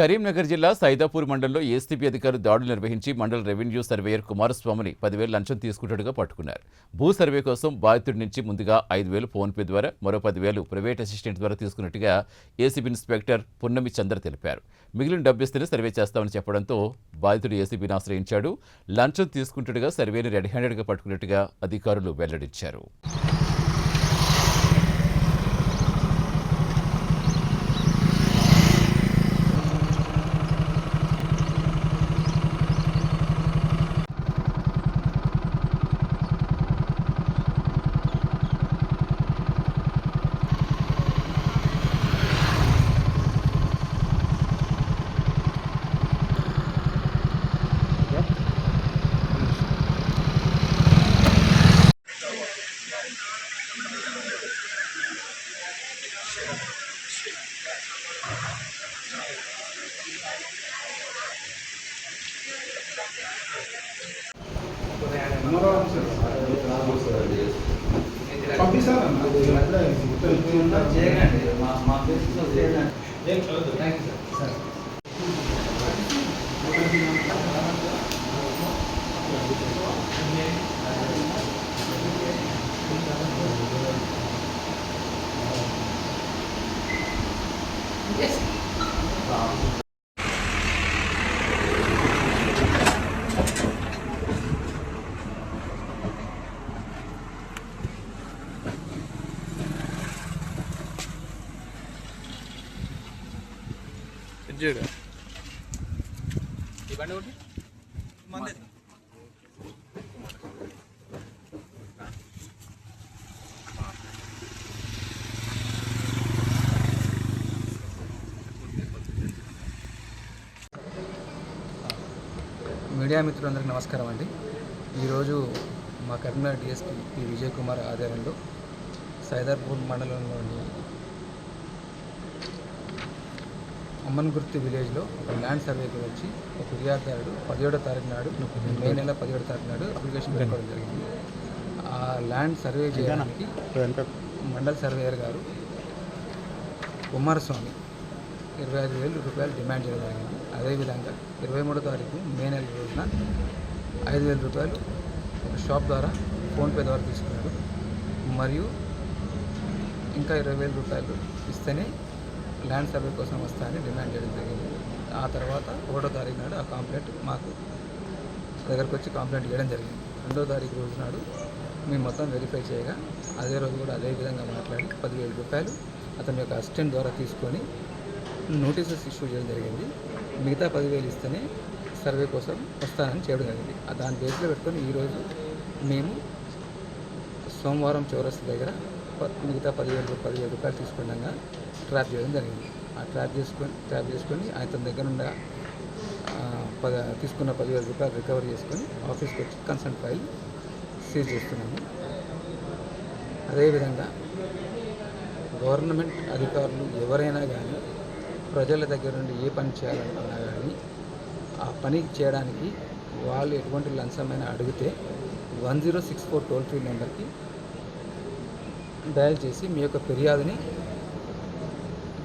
కరీంనగర్ జిల్లా సైదాపూర్ మండలంలో ఏసీబీ అధికారులు దాడులు నిర్వహించి మండల రెవెన్యూ సర్వేయర్ కుమారస్వామిని 10,000 లంచం తీసుకుంటున్నట్టుగా పట్టుకున్నారు. భూ సర్వే కోసం బాధితుడి నుంచి ముందుగా 5,000 ఫోన్పే ద్వారా మరో 10,000 ప్రైవేట్ అసిస్టెంట్ ద్వారా తీసుకున్నట్టుగా ఏసీబీ ఇన్స్పెక్టర్ పున్నమి చంద్ర తెలిపారు. మిగిలిన డబ్బిస్తేనే సర్వే చేస్తామని చెప్పడంతో బాధితుడు ఏసీబీని ఆశ్రయించాడు. లంచం తీసుకుంటుండగా సర్వేని రెడ్ హ్యాండెడ్గా పట్టుకున్నట్టుగా అధికారులు వెల్లడించారు. మీడియా మిత్రులందరికీ నమస్కారం అండి. ఈరోజు మా కరీంనగర్ డిఎస్పీ పి విజయ్ కుమార్ ఆధ్వర్యంలో సైదాపూర్ మండలంలోని అమ్మన్గుర్తి విలేజ్లో ఒక ల్యాండ్ సర్వేకి వచ్చి ఒక ఫిర్యాదుదారుడు 17వ తారీఖు నాడు మే నెల 17వ తారీఖు నాడు అప్లికేషన్ పెట్టుకోవడం జరిగింది. ఆ ల్యాండ్ సర్వే చేయడానికి మండల సర్వేయర్ గారు కుమారస్వామి 25,000 రూపాయలు డిమాండ్ చేయడం జరిగింది. అదేవిధంగా 23వ తారీఖు మే నెల రోజున 5,000 రూపాయలు ఒక షాప్ ద్వారా ఫోన్పే ద్వారా తీసుకున్నాడు. మరియు ఇంకా 20,000 రూపాయలు ఇస్తేనే ల్యాండ్ సర్వే కోసం వస్తాయని డిమాండ్ చేయడం జరిగింది. ఆ తర్వాత 1వ తారీఖు నాడు ఆ కంప్లైంట్ మాకు దగ్గరకు వచ్చి కంప్లైంట్ చేయడం జరిగింది. 2వ తారీఖు రోజు నాడు మేము మొత్తం వెరిఫై చేయగా అదే రోజు కూడా అదే విధంగా మాట్లాడి 10,000 రూపాయలు అతని యొక్క అసిస్టెంట్ ద్వారా తీసుకొని నోటీసెస్ ఇష్యూ చేయడం జరిగింది. మిగతా 10,000 ఇస్తేనే సర్వే కోసం వస్తానని చేయడం జరిగింది. దాని బేస్లో పెట్టుకొని ఈరోజు మేము సోమవారం చౌరస్తా దగ్గర మిగతా 10,000 రూపాయలు తీసుకుండగా ట్రాప్ చేయడం జరిగింది. ఆ ట్రాప్ చేసుకొని అతని దగ్గర ఉన్న తీసుకున్న 10,000 రూపాయలు రికవర్ చేసుకొని ఆఫీస్కి వచ్చి కన్సర్న్ ఫైల్ సీజ్ చేస్తున్నాము. అదేవిధంగా గవర్నమెంట్ అధికారులు ఎవరైనా కానీ ప్రజల దగ్గర నుండి ఏ పని చేయాలనుకున్నా కానీ ఆ పని చేయడానికి వాళ్ళు ఎటువంటి లంచమైనా అడిగితే 1064 టోల్ ఫ్రీ నెంబర్కి డయల్ చేసి మీ యొక్క ఫిర్యాదుని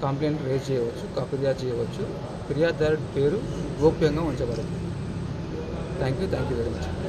కంప్లైంట్ రేజ్ చేయవచ్చు, ఫిర్యాదు చేయవచ్చు. ఫిర్యాదుదారుడి పేరు గోప్యంగా ఉంచబడుతుంది. Thank you very much.